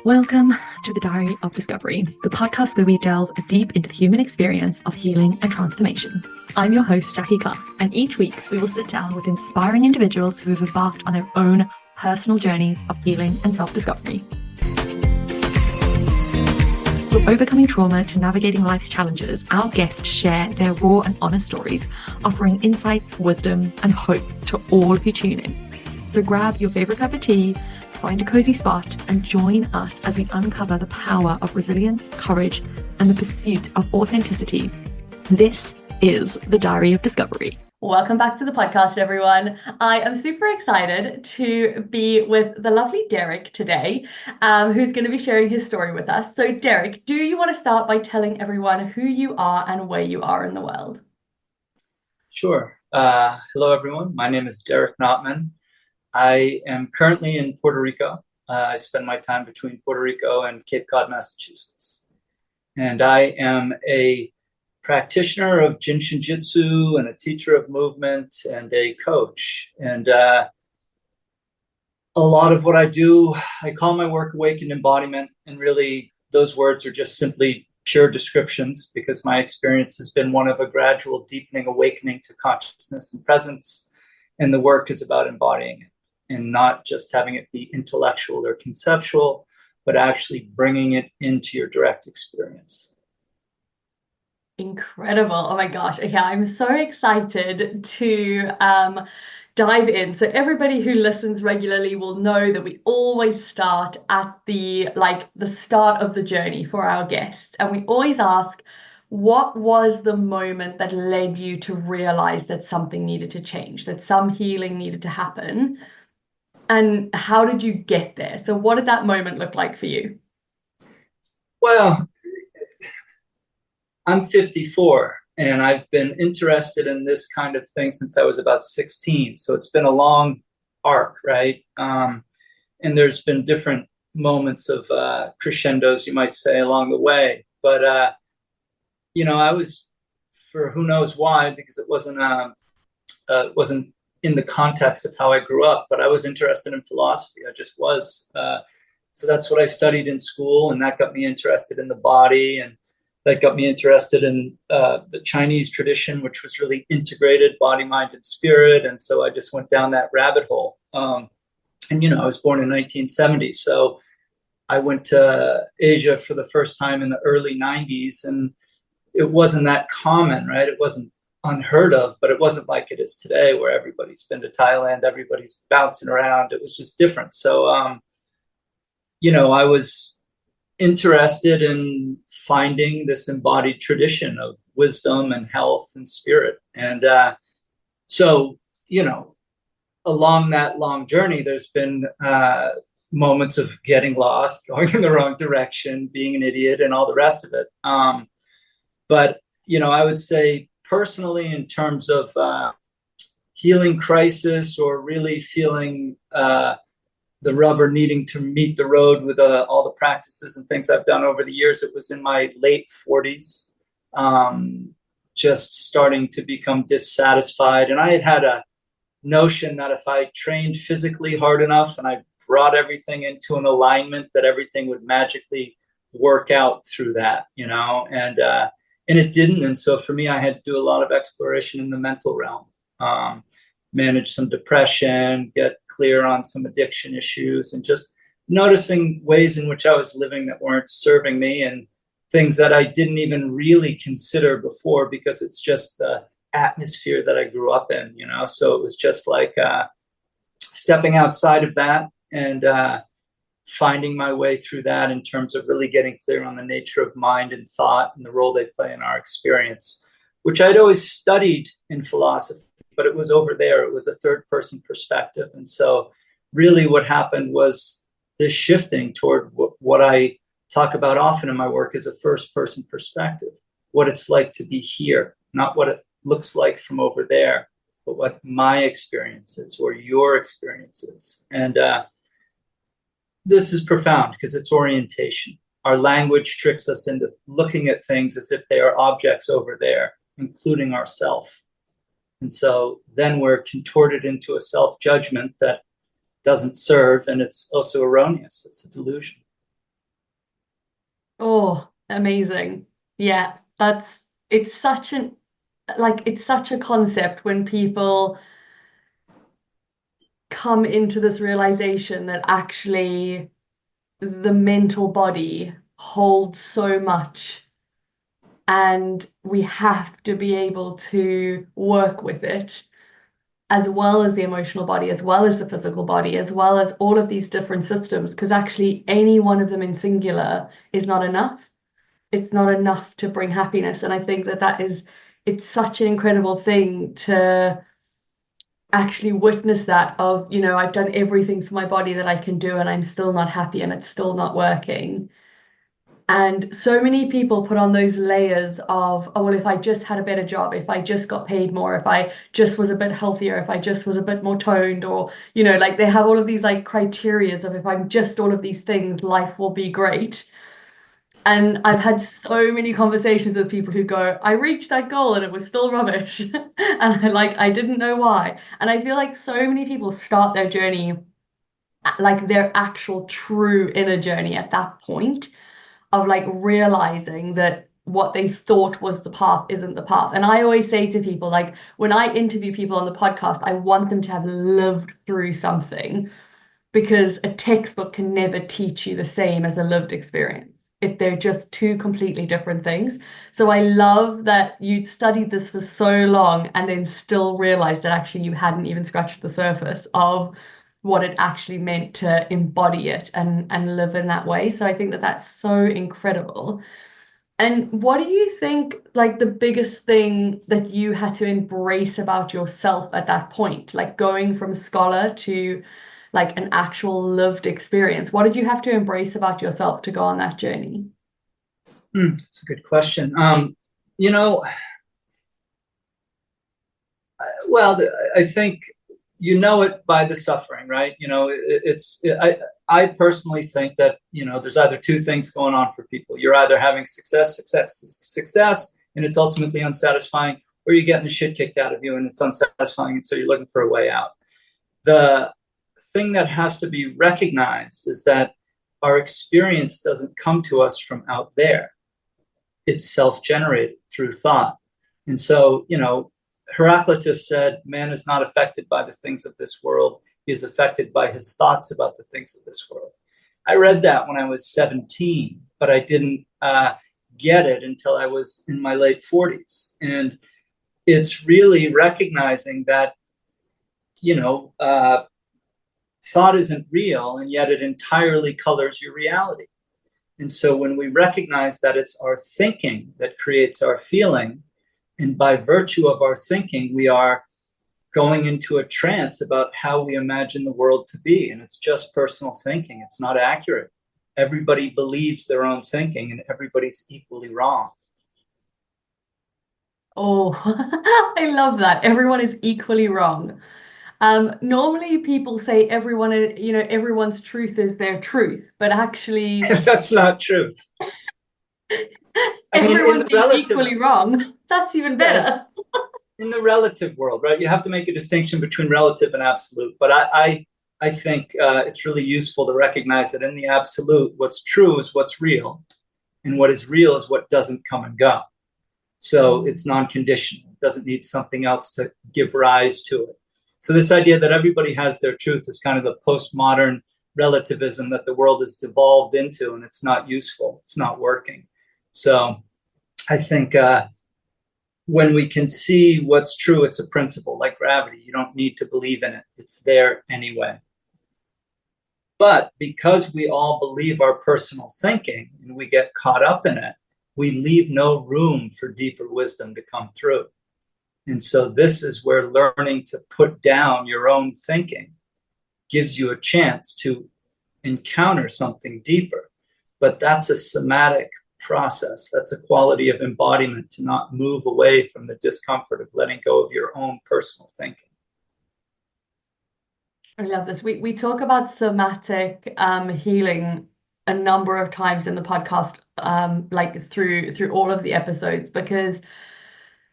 Welcome to the Diary of Discovery, the podcast where we delve deep into the human experience of healing and transformation. I'm your host, Jacky, and each week we will sit down with inspiring individuals who have embarked on their own personal journeys of healing and self-discovery. From overcoming trauma to navigating life's challenges, our guests share their raw and honest stories, offering insights, wisdom, and hope to all who tune in. So grab your favorite cup of tea, find a cozy spot, and join us as we uncover the power of resilience, courage, and the pursuit of authenticity. This is the Diary of Discovery. Welcome back to the podcast, everyone. I am super excited to be with the lovely Derek today, who's going to be sharing his story with us. So Derek, do you want to start by telling everyone who you are and where you are in the world? Sure. Hello, everyone. My name is Derek Notman. I am currently in Puerto Rico. I spend my time between Puerto Rico and Cape Cod, Massachusetts. And I am a practitioner of Jin Shin Jitsu and a teacher of movement and a coach. And a lot of what I do, I call my work awakened embodiment. And really, those words are just simply pure descriptions, because my experience has been one of a gradual deepening awakening to consciousness and presence. And the work is about embodying it, and not just having it be intellectual or conceptual, but actually bringing it into your direct experience. Incredible. Oh my gosh. Okay, I'm so excited to dive in. So everybody who listens regularly will know that we always start at the start of the journey for our guests. And we always ask, what was the moment that led you to realize that something needed to change, that some healing needed to happen? And how did you get there? So what did that moment look like for you? Well, I'm 54, and I've been interested in this kind of thing since I was about 16. So it's been a long arc, right? And there's been different moments of crescendos, you might say, along the way. But, I was, for who knows why, because it wasn't in the context of how I grew up, but I was interested in philosophy. I just was. So that's what I studied in school, and that got me interested in the body, and that got me interested in the Chinese tradition, which was really integrated body, mind, and spirit. And so I just went down that rabbit hole. I was born in 1970, so I went to Asia for the first time in the early 90s, and it wasn't that common, right? It wasn't unheard of, but it wasn't like it is today, where everybody's been to Thailand, everybody's bouncing around. It was just different. So, I was interested in finding this embodied tradition of wisdom and health and spirit. And along that long journey, there's been moments of getting lost, going in the wrong direction, being an idiot, and all the rest of it. But I would say, personally, in terms of healing crisis, or really feeling the rubber needing to meet the road with all the practices and things I've done over the years, it was in my late 40s, just starting to become dissatisfied. And I had a notion that if I trained physically hard enough and I brought everything into an alignment, that everything would magically work out through that, and it didn't. And so for me, I had to do a lot of exploration in the mental realm, manage some depression, get clear on some addiction issues, and just noticing ways in which I was living that weren't serving me, and things that I didn't even really consider before, because it's just the atmosphere that I grew up in, So it was just like stepping outside of that and finding my way through that, in terms of really getting clear on the nature of mind and thought and the role they play in our experience, which I'd always studied in philosophy, but it was over there. It was a third person perspective. And so really what happened was this shifting toward what I talk about often in my work is a first person perspective, what it's like to be here, not what it looks like from over there, but what my experience is, or your experience is. And this is profound, because it's orientation. Our language tricks us into looking at things as if they are objects over there, including ourself. And so then we're contorted into a self-judgment that doesn't serve, and it's also erroneous. It's a delusion. Oh, amazing. Yeah, it's such an it's such a concept when people come into this realization that actually the mental body holds so much and we have to be able to work with it as well as the emotional body, as well as the physical body, as well as all of these different systems, because actually any one of them in singular is not enough. It's not enough to bring happiness. And I think that it's such an incredible thing to actually witness that of, I've done everything for my body that I can do and I'm still not happy and it's still not working. And so many people put on those layers of, oh, well, if I just had a better job, if I just got paid more, if I just was a bit healthier, if I just was a bit more toned, or, like they have all of these like criterias of if I'm just all of these things, life will be great. And I've had so many conversations with people who go, I reached that goal and it was still rubbish. And I didn't know why. And I feel like so many people start their journey, like their actual true inner journey at that point of like realizing that what they thought was the path isn't the path. And I always say to people, like when I interview people on the podcast, I want them to have lived through something because a textbook can never teach you the same as a lived experience. If they're just two completely different things. So I love that you'd studied this for so long and then still realized that actually you hadn't even scratched the surface of what it actually meant to embody it and live in that way. So I think that that's so incredible. And what do you think, like, the biggest thing that you had to embrace about yourself at that point, like going from scholar to like an actual lived experience? What did you have to embrace about yourself to go on that journey? That's a good question. You know, well, I think it by the suffering, right? I personally think that, there's either two things going on for people. You're either having success, and it's ultimately unsatisfying, or you're getting the shit kicked out of you and it's unsatisfying. And so you're looking for a way out. The thing that has to be recognized is that our experience doesn't come to us from out there. It's self-generated through thought. And so, Heraclitus said, man is not affected by the things of this world. He is affected by his thoughts about the things of this world. I read that when I was 17, but I didn't get it until I was in my late 40s. And it's really recognizing that, thought isn't real, and yet it entirely colors your reality. And so when we recognize that it's our thinking that creates our feeling, and by virtue of our thinking, we are going into a trance about how we imagine the world to be. And it's just personal thinking. It's not accurate. Everybody believes their own thinking, and everybody's equally wrong. Oh, I love that. Everyone is equally wrong. Normally people say everyone's truth is their truth, but actually That's not true. I mean, in everyone the being relative, equally wrong. That's even yeah, it's better. in the relative world, right? You have to make a distinction between relative and absolute. But I think it's really useful to recognize that in the absolute, what's true is what's real, and what is real is what doesn't come and go. So it's non-conditional. It doesn't need something else to give rise to it. So this idea that everybody has their truth is kind of the postmodern relativism that the world has devolved into, and it's not useful. It's not working. So I think when we can see what's true, it's a principle like gravity. You don't need to believe in it. It's there anyway. But because we all believe our personal thinking and we get caught up in it, we leave no room for deeper wisdom to come through. And so this is where learning to put down your own thinking gives you a chance to encounter something deeper. But that's a somatic process. That's a quality of embodiment, to not move away from the discomfort of letting go of your own personal thinking. I love this. We talk about somatic healing a number of times in the podcast, like through all of the episodes, because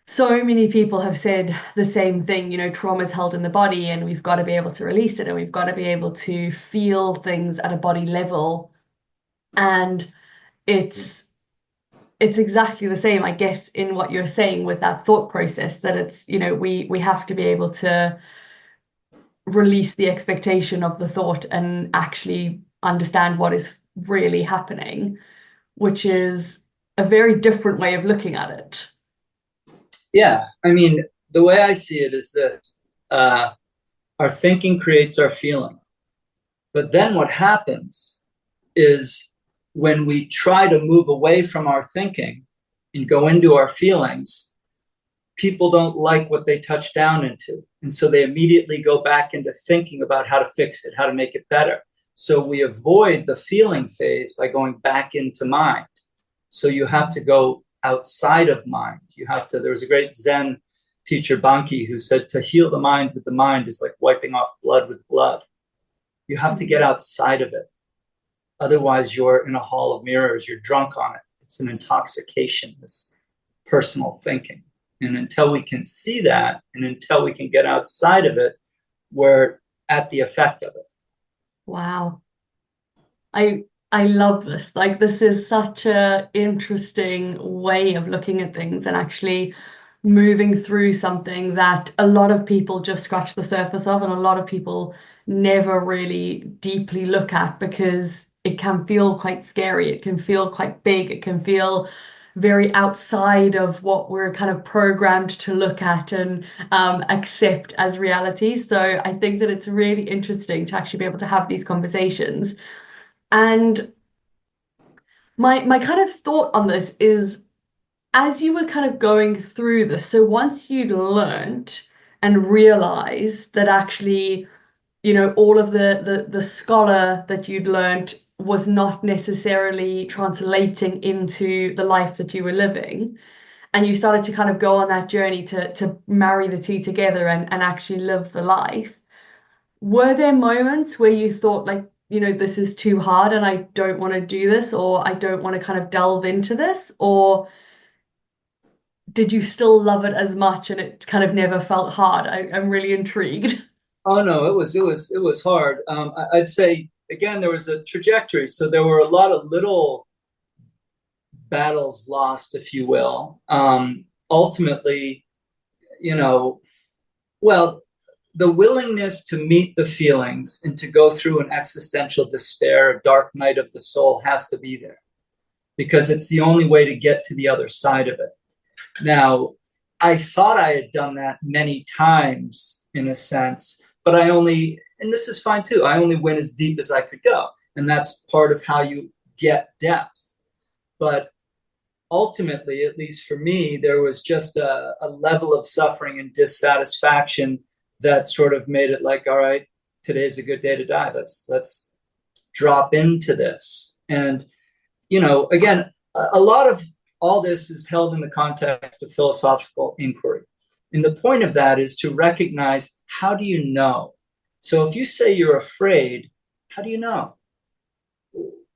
so many people have said the same thing. Trauma is held in the body, and we've got to be able to release it, and we've got to be able to feel things at a body level. And it's exactly the same, I guess, in what you're saying with that thought process, that it's, we have to be able to release the expectation of the thought and actually understand what is really happening, which is a very different way of looking at it. Yeah, I mean, the way I see it is this: our thinking creates our feeling. But then what happens is when we try to move away from our thinking and go into our feelings, people don't like what they touch down into. And so they immediately go back into thinking about how to fix it, how to make it better. So we avoid the feeling phase by going back into mind. So you have to go outside of mind. There was a great Zen teacher, Banki, who said to heal the mind with the mind is like wiping off blood with blood. You have to get outside of it. Otherwise, you're in a hall of mirrors. You're drunk on it. It's an intoxication, this personal thinking. And until we can see that, and until we can get outside of it, we're at the effect of it. Wow. I love this. Like, this is such a interesting way of looking at things and actually moving through something that a lot of people just scratch the surface of, and a lot of people never really deeply look at, because it can feel quite scary. It can feel quite big. It can feel very outside of what we're kind of programmed to look at and accept as reality. So I think that it's really interesting to actually be able to have these conversations. And my kind of thought on this is, as you were kind of going through this, so once you'd learned and realized that actually, all of the scholar that you'd learned was not necessarily translating into the life that you were living, and you started to kind of go on that journey to marry the two together and actually live the life, were there moments where you thought, like, this is too hard and I don't want to do this, or I don't want to kind of delve into this? Or did you still love it as much and it kind of never felt hard? I'm really intrigued. Oh no, it was hard. I'd say again there was a trajectory. So there were a lot of little battles lost, if you will. Ultimately, well, the willingness to meet the feelings and to go through an existential despair, a dark night of the soul, has to be there, because it's the only way to get to the other side of it. Now, I thought I had done that many times in a sense, but and this is fine too, I only went as deep as I could go. And that's part of how you get depth. But ultimately, at least for me, there was just a level of suffering and dissatisfaction that sort of made it like, all right, today's a good day to die. Let's drop into this. And, again, a lot of all this is held in the context of philosophical inquiry. And the point of that is to recognize, how do you know? So if you say you're afraid, how do you know?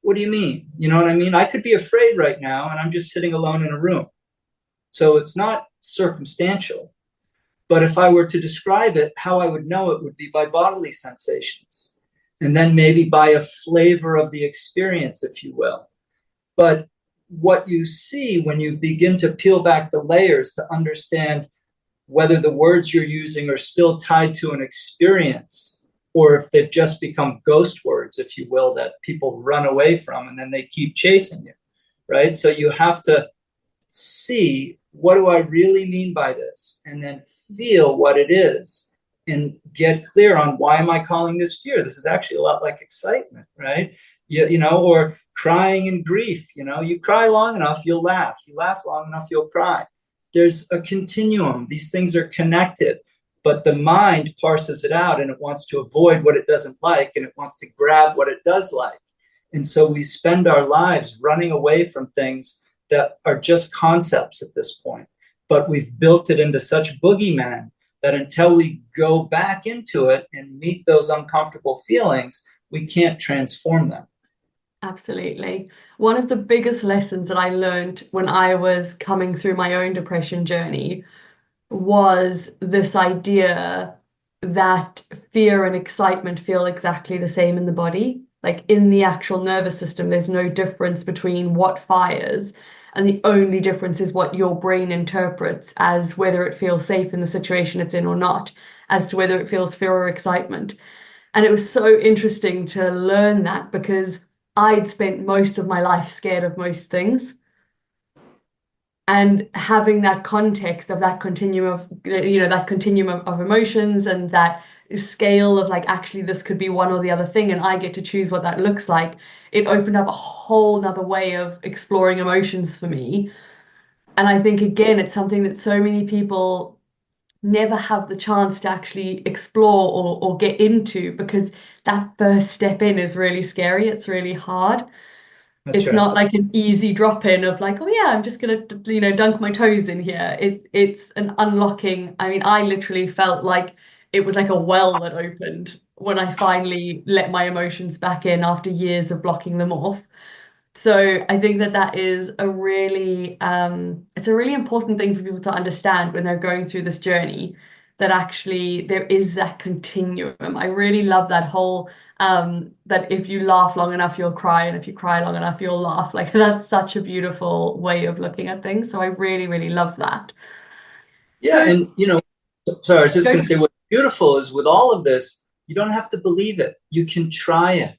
What do you mean? You know what I mean? I could be afraid right now and I'm just sitting alone in a room. So it's not circumstantial. But if I were to describe it, how I would know it would be by bodily sensations, and then maybe by a flavor of the experience, if you will. But what you see when you begin to peel back the layers to understand whether the words you're using are still tied to an experience, or if they've just become ghost words, if you will, that people run away from and then they keep chasing you, right? So you have to see, what do I really mean by this? And then feel what it is and get clear on, why am I calling this fear? This is actually a lot like excitement, right? Or crying in grief. You cry long enough, you'll laugh. You laugh long enough, you'll cry. There's a continuum. These things are connected, but the mind parses it out and it wants to avoid what it doesn't like and it wants to grab what it does like. And so we spend our lives running away from things that are just concepts at this point, but we've built it into such boogeymen that until we go back into it and meet those uncomfortable feelings, we can't transform them. Absolutely. One of the biggest lessons that I learned when I was coming through my own depression journey was this idea that fear and excitement feel exactly the same in the body. Like in the actual nervous system, there's no difference between what fires, and the only difference is what your brain interprets as whether it feels safe in the situation it's in or not, as to whether it feels fear or excitement. And it was so interesting to learn that because I'd spent most of my life scared of most things. And having that context of that continuum of, that continuum of emotions and that scale of like, actually, this could be one or the other thing, and I get to choose what that looks like, it opened up a whole nother way of exploring emotions for me. And I think, again, it's something that so many people never have the chance to actually explore or get into because that first step in is really scary. It's really hard. That's It's right. not like an easy drop in of like, oh yeah, I'm just gonna, dunk my toes in here. It's an unlocking. I mean, I literally felt like it was like a well that opened when I finally let my emotions back in after years of blocking them off. So I think that that is a really it's a really important thing for people to understand when they're going through this journey, that actually there is that continuum. I really love that whole that if you laugh long enough you'll cry, and if you cry long enough you'll laugh. Like that's such a beautiful way of looking at things. So I really, really love that. Yeah, So and sorry, I was just go going to say what's beautiful is with all of this, you don't have to believe it. You can try it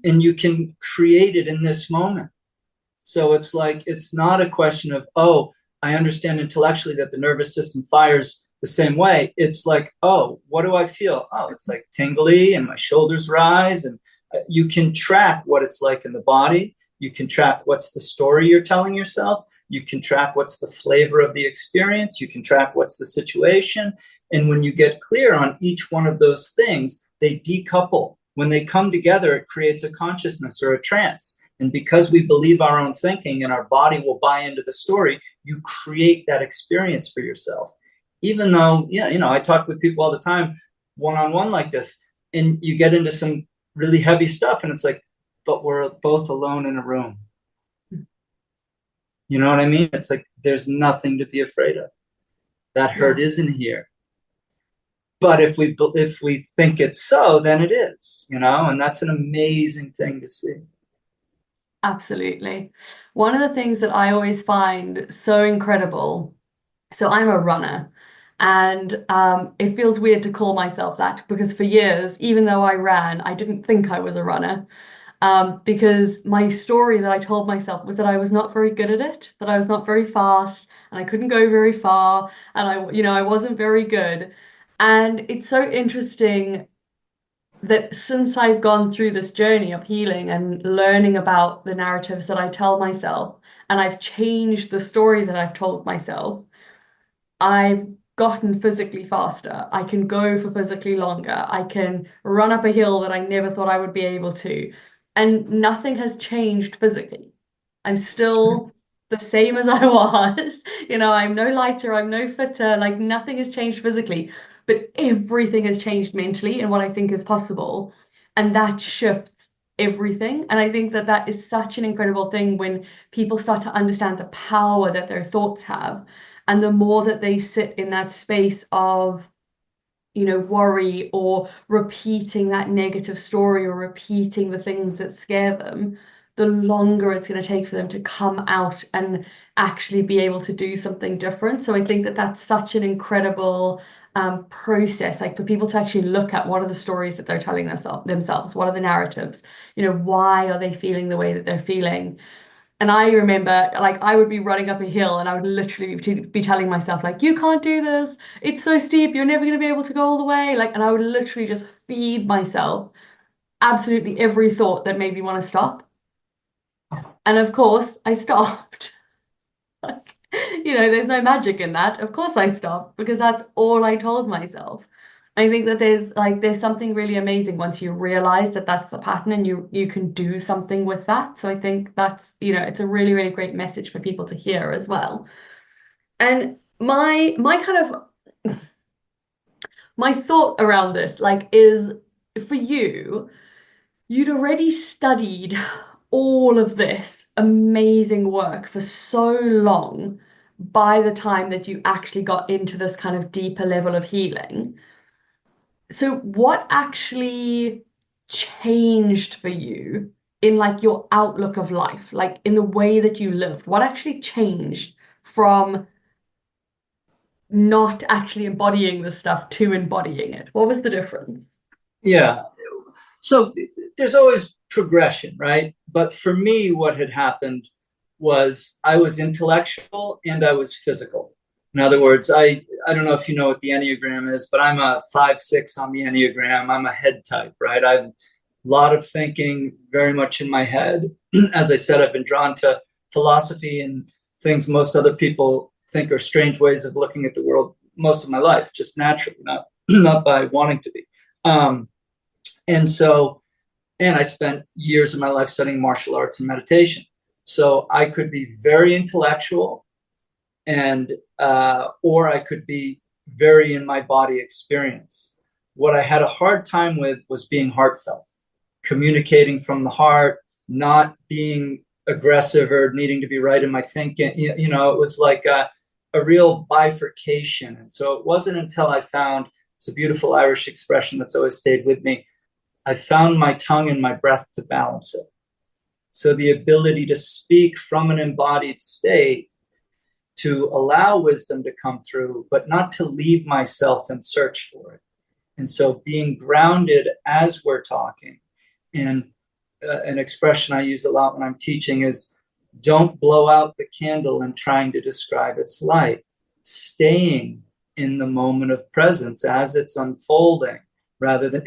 and you can create it in this moment. So it's like, it's not a question of, oh, I understand intellectually that the nervous system fires the same way. It's like, oh, what do I feel? Oh, it's like tingly and my shoulders rise. And you can track what it's like in the body. You can track what's the story you're telling yourself. You can track what's the flavor of the experience. You can track what's the situation. And when you get clear on each one of those things, they decouple. When they come together, it creates a consciousness or a trance. And because we believe our own thinking and our body will buy into the story, you create that experience for yourself. Even though, yeah, I talk with people all the time, one-on-one like this, and you get into some really heavy stuff, and it's like, but we're both alone in a room. You know what I mean? It's like, there's nothing to be afraid of. That hurt Yeah, isn't here. But if we think it's so, then it is, and that's an amazing thing to see. absolutely. One of the things that I always find so incredible, so I'm a runner, and it feels weird to call myself that because for years, even though I ran, I didn't think I was a runner. Because my story that I told myself was that I was not very good at it, that I was not very fast, and I couldn't go very far, and I wasn't very good. And it's so interesting that since I've gone through this journey of healing and learning about the narratives that I tell myself, and I've changed the story that I've told myself, I've gotten physically faster. I can go for physically longer. I can run up a hill that I never thought I would be able to. And nothing has changed physically. I'm still the same as I was. I'm no lighter, I'm no fitter, like nothing has changed physically, but everything has changed mentally and what I think is possible. And that shifts everything. And I think that that is such an incredible thing when people start to understand the power that their thoughts have. And the more that they sit in that space of, worry or repeating that negative story or repeating the things that scare them, the longer it's going to take for them to come out and actually be able to do something different. So I think that that's such an incredible process, like for people to actually look at what are the stories that they're telling themselves, what are the narratives, why are they feeling the way that they're feeling. And I remember, like, I would be running up a hill and I would literally be telling myself, like, you can't do this. It's so steep. You're never going to be able to go all the way. Like, and I would literally just feed myself absolutely every thought that made me want to stop. And of course, I stopped. Like, there's no magic in that. Of course, I stopped because that's all I told myself. I think that there's something really amazing once you realize that that's the pattern and you can do something with that. So I think that's, it's a really, really great message for people to hear as well. And my kind of my thought around this, like, is for you, you'd already studied all of this amazing work for so long by the time that you actually got into this kind of deeper level of healing. So what actually changed for you in like your outlook of life, like in the way that you lived? What actually changed from not actually embodying the stuff to embodying it? What was the difference? Yeah. So there's always progression, right? But for me, what had happened was I was intellectual and I was physical. In other words, I don't know if you know what the Enneagram is, but I'm a 5/6 on the Enneagram. I'm a head type, right? I've a lot of thinking, very much in my head. As I said, I've been drawn to philosophy and things most other people think are strange ways of looking at the world most of my life, just naturally, not not by wanting to be. Um, and so, and I spent years of my life studying martial arts and meditation. So I could be very intellectual and or I could be very in my body experience. What I had a hard time with was being heartfelt, communicating from the heart, not being aggressive or needing to be right in my thinking. You know, it was like a real bifurcation. And so it wasn't until I found, it's a beautiful Irish expression that's always stayed with me, I found my tongue and my breath to balance it. So the ability to speak from an embodied state, to allow wisdom to come through, but not to leave myself and search for it. And so being grounded as we're talking, and an expression I use a lot when I'm teaching is, don't blow out the candle in trying to describe its light. Staying in the moment of presence as it's unfolding rather than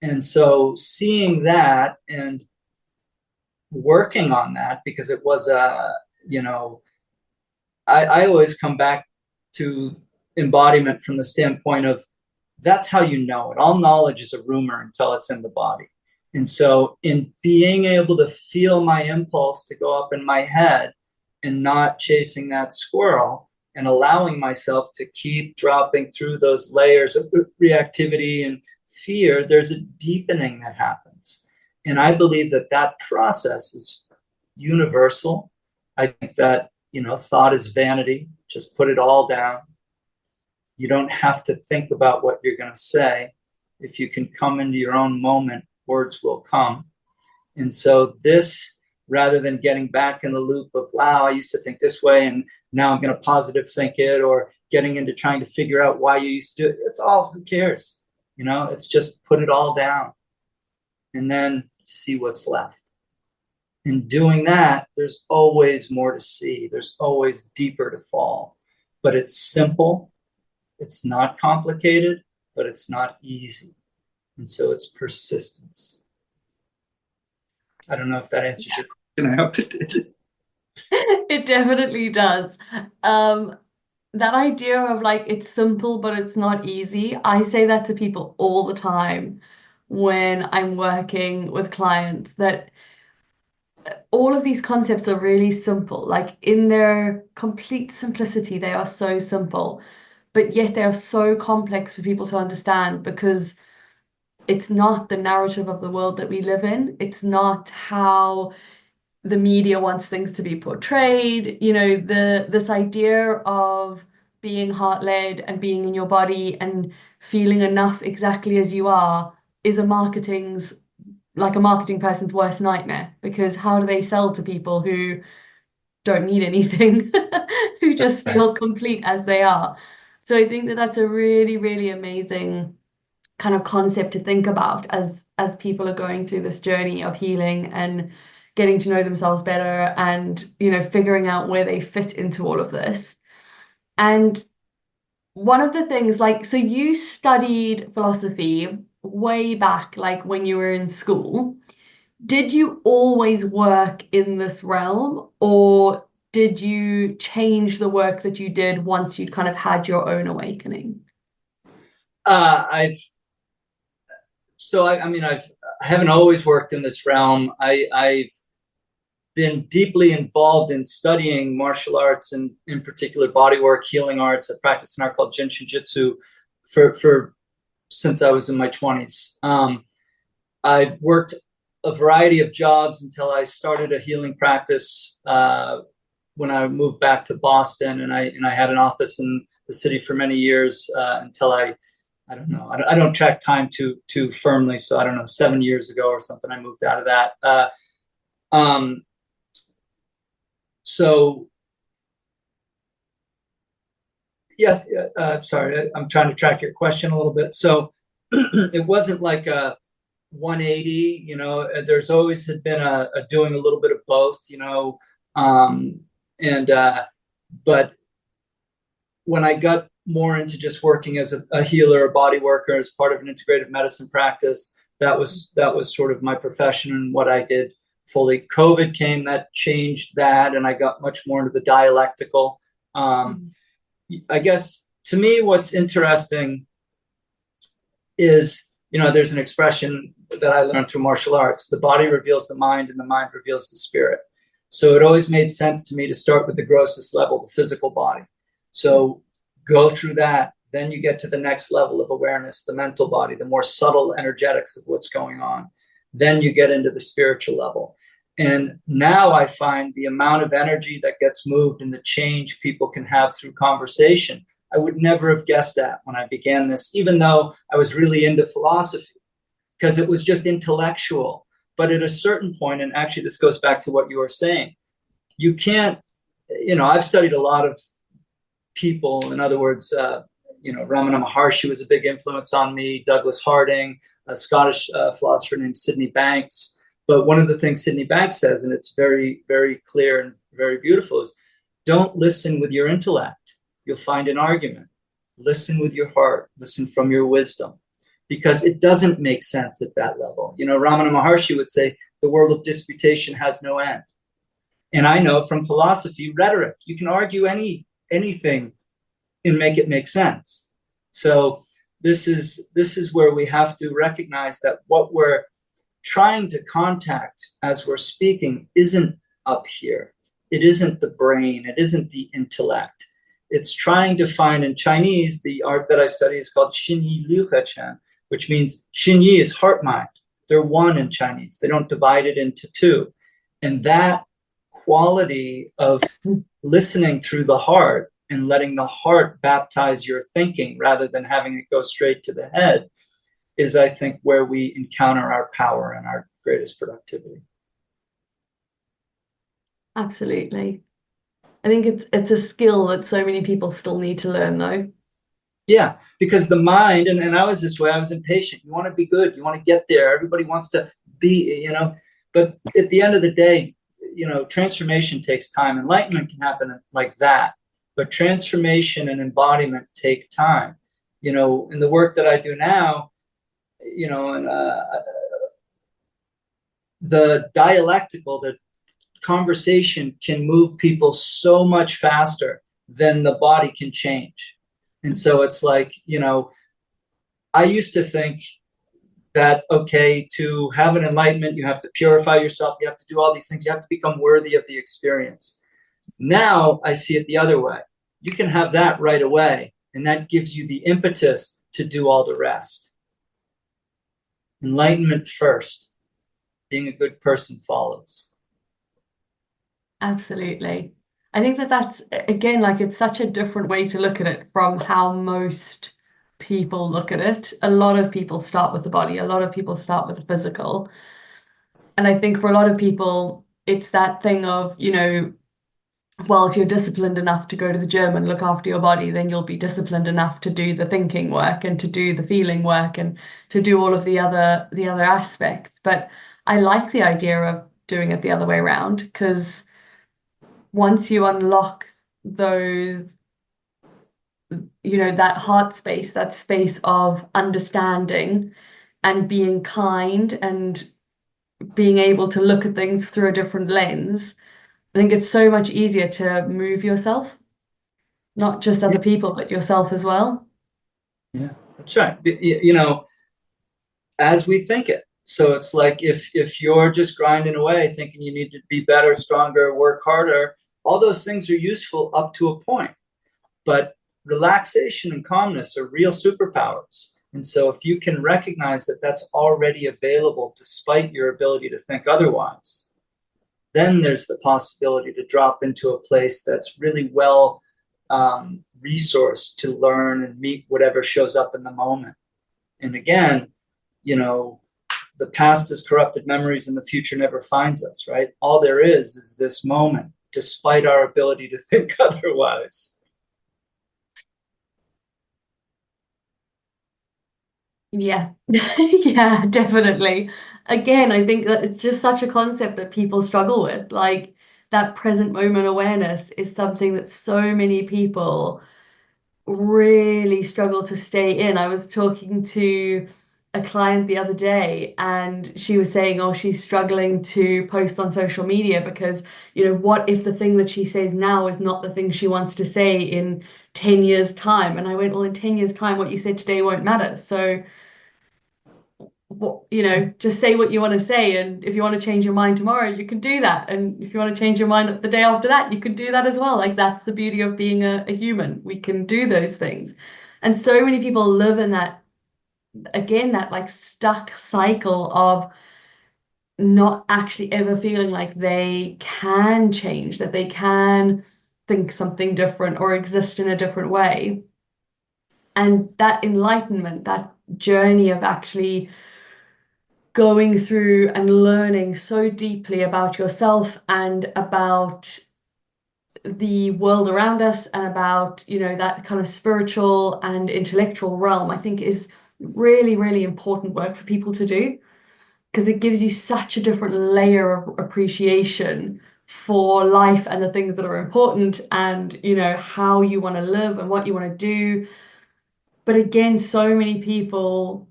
and so seeing that and working on that, because it was you know, I always come back to embodiment from the standpoint of, that's how you know it. All knowledge is a rumor until it's in the body. And so in being able to feel my impulse to go up in my head and not chasing that squirrel and allowing myself to keep dropping through those layers of reactivity and fear, there's a deepening that happens. And I believe that that process is universal. I think that, you know, thought is vanity. Just put it all down. You don't have to think about what you're going to say. If you can come into your own moment, words will come. And so this, rather than getting back in the loop of, wow, I used to think this way and now I'm going to positive think it, or getting into trying to figure out why you used to do it, it's all, who cares? You know, it's just put it all down and then see what's left. In doing that, there's always more to see. There's always deeper to fall. But it's simple. It's not complicated, but it's not easy. And so it's persistence. I don't know if that answers your question. I hope it did. It definitely does. That idea of like, it's simple, but it's not easy. I say that to people all the time when I'm working with clients, that all of these concepts are really simple. Like in their complete simplicity, they are so simple, but yet they are so complex for people to understand, because it's not the narrative of the world that we live in. It's not how the media wants things to be portrayed. You know, this idea of being heart-led and being in your body and feeling enough exactly as you are is a marketing person's worst nightmare, because how do they sell to people who don't need anything, who just feel complete as they are? So I think that that's a really, really amazing kind of concept to think about as people are going through this journey of healing and getting to know themselves better, and, you know, figuring out where they fit into all of this. And one of the things, like, so you studied philosophy way back, like when you were in school. Did you always work in this realm, or did you change the work that you did once you'd kind of had your own awakening? I've so I mean I haven't always worked in this realm. I've been deeply involved in studying martial arts and in particular bodywork, healing arts. I practice an art called Jin Jitsu for since I was in my 20s. I worked a variety of jobs until I started a healing practice when I moved back to Boston, and I had an office in the city for many years until I I don't know. I don't track time too firmly. So I don't know, 7 years ago or something, I moved out of that. So yes, sorry, I'm trying to track your question a little bit. So it wasn't like a 180, there's always had been a doing a little bit of both, and but when I got more into just working as a healer, a body worker, as part of an integrative medicine practice, that was sort of my profession and what I did fully. COVID came, that changed that, and I got much more into the dialectical. I guess to me, what's interesting is, there's an expression that I learned through martial arts: the body reveals the mind and the mind reveals the spirit. So it always made sense to me to start with the grossest level, the physical body. So go through that, then you get to the next level of awareness, the mental body, the more subtle energetics of what's going on. Then you get into the spiritual level. And now I find the amount of energy that gets moved and the change people can have through conversation, I would never have guessed that when I began this, even though I was really into philosophy, because it was just intellectual. But at a certain point, and actually this goes back to what you were saying, you can't, I've studied a lot of people. In other words, Ramana Maharshi was a big influence on me, Douglas Harding, a Scottish philosopher named Sydney Banks. But one of the things Sydney Banks says, and it's very, very clear and very beautiful, is don't listen with your intellect. You'll find an argument. Listen with your heart. Listen from your wisdom, because it doesn't make sense at that level. Ramana Maharshi would say, the world of disputation has no end. And I know from philosophy, rhetoric, you can argue anything and make it make sense. So this is where we have to recognize that what we're trying to contact as we're speaking isn't up here. It isn't the brain. It isn't the intellect. It's trying to find, in Chinese, the art that I study is called Xinyi Liuhechen, which means Xinyi is heart mind. They're one in Chinese. They don't divide it into two. And that quality of listening through the heart and letting the heart baptize your thinking rather than having it go straight to the head is, I think, where we encounter our power and our greatest productivity. Absolutely. I think it's a skill that so many people still need to learn, though. Yeah, because the mind, and I was this way, I was impatient. You want to be good. You want to get there. Everybody wants to be, but at the end of the day, transformation takes time. Enlightenment can happen like that, but transformation and embodiment take time. In the work that I do now, and the dialectical, the conversation can move people so much faster than the body can change. And so it's like, I used to think that, okay, to have an enlightenment, you have to purify yourself, you have to do all these things, you have to become worthy of the experience. Now I see it the other way. You can have that right away, and that gives you the impetus to do all the rest. Enlightenment first. Being a good person follows. Absolutely. I think that's, again, like, it's such a different way to look at it from how most people look at it. A lot of people start with the body, a lot of people start with the physical. And I think for a lot of people, it's that thing of, well, if you're disciplined enough to go to the gym and look after your body, then you'll be disciplined enough to do the thinking work and to do the feeling work and to do all of the other aspects. But I like the idea of doing it the other way around, because once you unlock those, that heart space, that space of understanding and being kind and being able to look at things through a different lens, I think it's so much easier to move yourself, not just other people, but yourself as well. Yeah, that's right. As we think it. So it's like if you're just grinding away, thinking you need to be better, stronger, work harder, all those things are useful up to a point. But relaxation and calmness are real superpowers. And so if you can recognize that that's already available despite your ability to think otherwise, then there's the possibility to drop into a place that's really well resource to learn and meet whatever shows up in the moment. And again, you know, the past is corrupted memories and the future never finds us, right? All there is this moment, despite our ability to think otherwise. Yeah, yeah, definitely. Again, I think that it's just such a concept that people struggle with. Like that present moment awareness is something that so many people really struggle to stay in. I was talking to a client the other day and she was saying, oh, she's struggling to post on social media because, what if the thing that she says now is not the thing she wants to say in 10 years' time? And I went, well, in 10 years' time, what you said today won't matter. So what, just say what you want to say, and if you want to change your mind tomorrow you can do that, and if you want to change your mind the day after that you can do that as well. Like that's the beauty of being a human. We can do those things, and so many people live in that, again, that like stuck cycle of not actually ever feeling like they can change, that they can think something different or exist in a different way. And that enlightenment, that journey of actually going through and learning so deeply about yourself and about the world around us and about, that kind of spiritual and intellectual realm, I think is really, really important work for people to do, because it gives you such a different layer of appreciation for life and the things that are important and, how you want to live and what you want to do. But again, so many people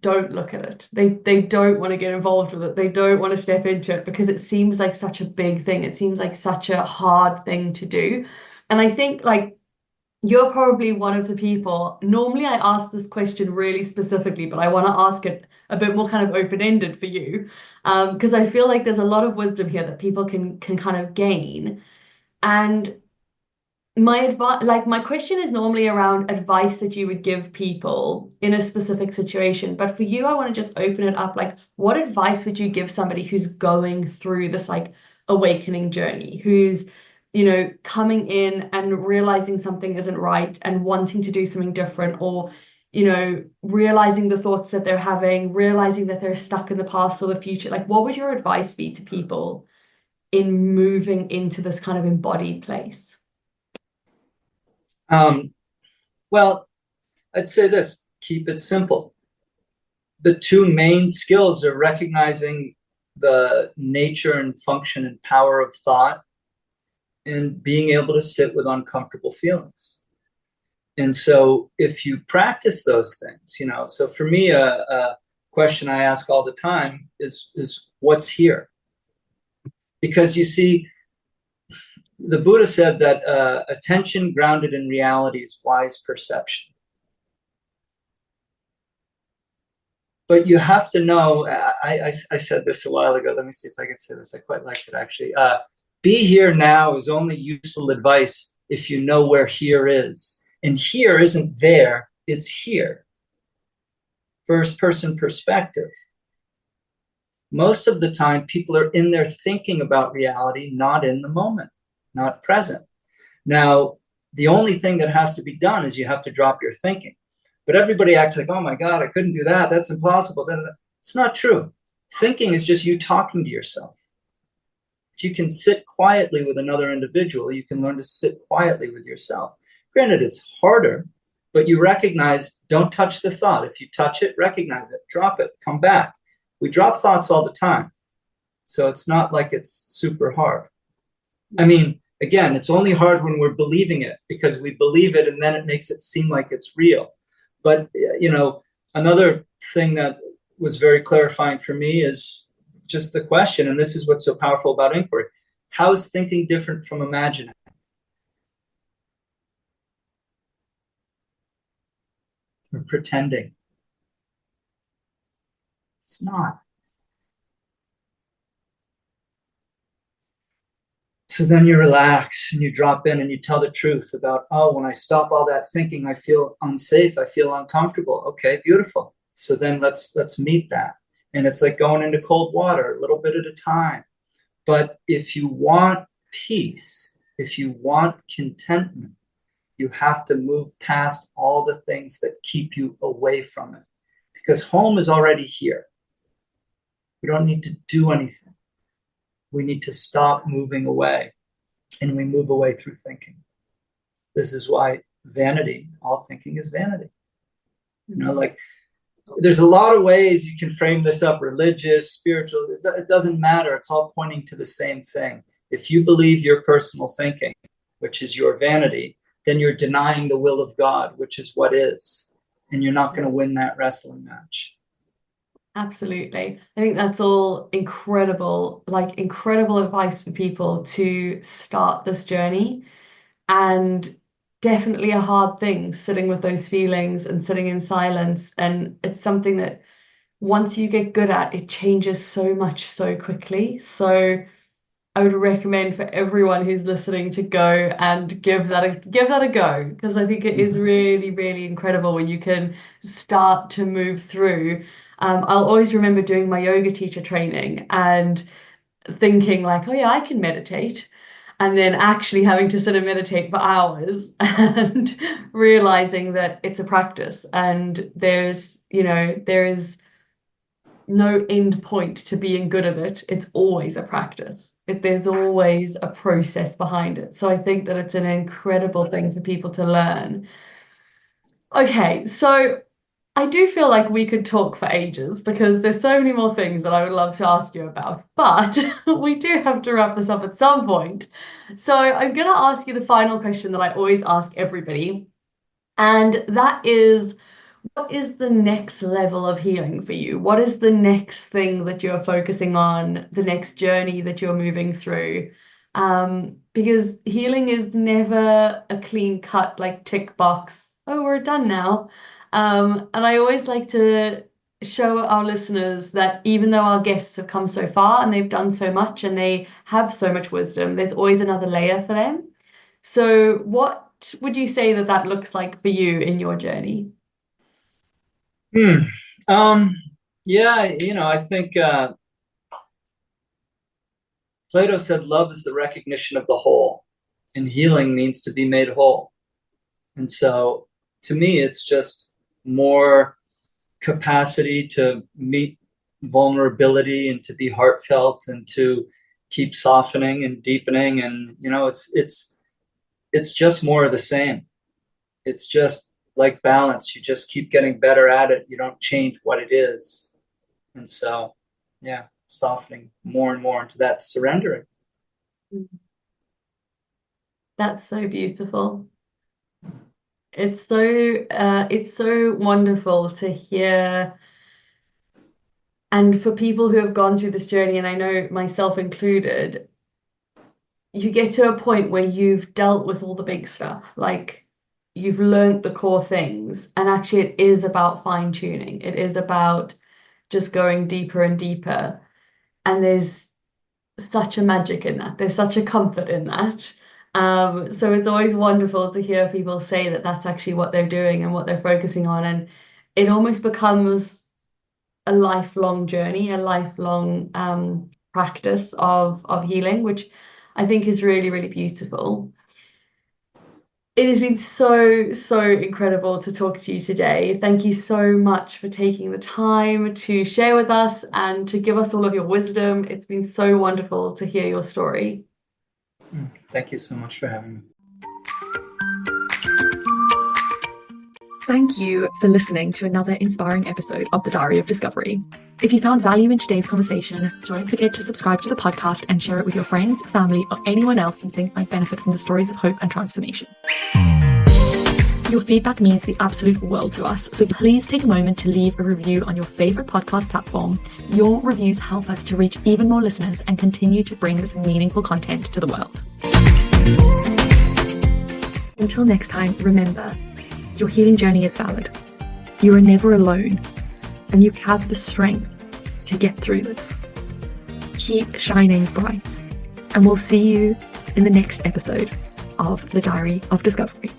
don't look at it. They don't want to get involved with it. They don't want to step into it because it seems like such a big thing. It seems like such a hard thing to do. And I think like you're probably one of the people. Normally I ask this question really specifically, but I want to ask it a bit more kind of open-ended for you. Because I feel like there's a lot of wisdom here that people can kind of gain. And my advice, like my question is normally around advice that you would give people in a specific situation. But for you, I want to just open it up. Like, what advice would you give somebody who's going through this like awakening journey, who's, coming in and realizing something isn't right and wanting to do something different, or, realizing the thoughts that they're having, realizing that they're stuck in the past or the future? Like, what would your advice be to people in moving into this kind of embodied place? Well, I'd say this: keep it simple. The two main skills are recognizing the nature and function and power of thought and being able to sit with uncomfortable feelings. And so if you practice those things, so for me, a question I ask all the time is what's here? Because you see, the Buddha said that attention grounded in reality is wise perception. But you have to know, I said this a while ago. Let me see if I can say this. I quite liked it, actually. Be here now is only useful advice if you know where here is. And here isn't there, it's here. First person perspective. Most of the time, people are in there thinking about reality, not in the moment, not present. Now, the only thing that has to be done is you have to drop your thinking. But everybody acts like, oh my God, I couldn't do that. That's impossible. It's not true. Thinking is just you talking to yourself. If you can sit quietly with another individual, you can learn to sit quietly with yourself. Granted, it's harder, but you recognize, don't touch the thought. If you touch it, recognize it, drop it, come back. We drop thoughts all the time. So it's not like it's super hard. I mean, again, it's only hard when we're believing it, because we believe it and then it makes it seem like it's real. But, another thing that was very clarifying for me is just the question, and this is what's so powerful about inquiry: how is thinking different from imagining? Or pretending? It's not. So then you relax and you drop in and you tell the truth about, oh, when I stop all that thinking, I feel unsafe, I feel uncomfortable. Okay, beautiful. So then let's meet that. And it's like going into cold water, a little bit at a time. But if you want peace, if you want contentment, You have to move past all the things that keep you away from it, because home is already here. We don't need to do anything. We need to stop moving away, and we move away through thinking. This is why vanity, all thinking is vanity. Like, there's a lot of ways you can frame this up, religious, spiritual, it doesn't matter. It's all pointing to the same thing. If you believe your personal thinking, which is your vanity, then you're denying the will of God, which is what is, and you're not going to win that wrestling match. Absolutely. I think that's all incredible, like incredible advice for people to start this journey, and definitely a hard thing, sitting with those feelings and sitting in silence. And it's something that once you get good at, it changes so much so quickly. So I would recommend for everyone who's listening to go and give that a go, because I think it is really, really incredible when you can start to move through. I'll always remember doing my yoga teacher training and thinking like, oh yeah, I can meditate. And then actually having to sit and meditate for hours and realizing that it's a practice, and there is no end point to being good at it. It's always a practice. There's always a process behind it. So I think that it's an incredible thing for people to learn. Okay, so I do feel like we could talk for ages, because there's so many more things that I would love to ask you about, but we do have to wrap this up at some point. So I'm going to ask you the final question that I always ask everybody, and that is, what is the next level of healing for you? What is the next thing that you're focusing on, the next journey that you're moving through? Because healing is never a clean cut, like tick box, oh, we're done now. And I always like to show our listeners that even though our guests have come so far and they've done so much and they have so much wisdom, there's always another layer for them. So what would you say that looks like for you in your journey? Yeah, I think Plato said love is the recognition of the whole, and healing means to be made whole. And so to me, it's just more capacity to meet vulnerability and to be heartfelt and to keep softening and deepening. And, it's just more of the same. It's just like balance. You just keep getting better at it. You don't change what it is. And so, yeah, softening more and more into that, surrendering. That's so beautiful. It's so wonderful to hear, and for people who have gone through this journey, and I know myself included, you get to a point where you've dealt with all the big stuff, like you've learned the core things, and actually it is about fine tuning. It is about just going deeper and deeper, and there's such a magic in that. There's such a comfort in that. So it's always wonderful to hear people say that that's actually what they're doing and what they're focusing on, and it almost becomes a lifelong journey, a lifelong practice of healing, which I think is really, really beautiful. It has been so incredible to talk to you today. Thank you so much for taking the time to share with us and to give us all of your wisdom. It's been so wonderful to hear your story. Thank you so much for having me. Thank you for listening to another inspiring episode of The Diary of Discovery. If you found value in today's conversation, don't forget to subscribe to the podcast and share it with your friends, family, or anyone else you think might benefit from the stories of hope and transformation. Your feedback means the absolute world to us, so please take a moment to leave a review on your favorite podcast platform. Your reviews help us to reach even more listeners and continue to bring this meaningful content to the world. Until next time, remember, your healing journey is valid. You are never alone, and you have the strength to get through this. Keep shining bright, and we'll see you in the next episode of The Diary of Discovery.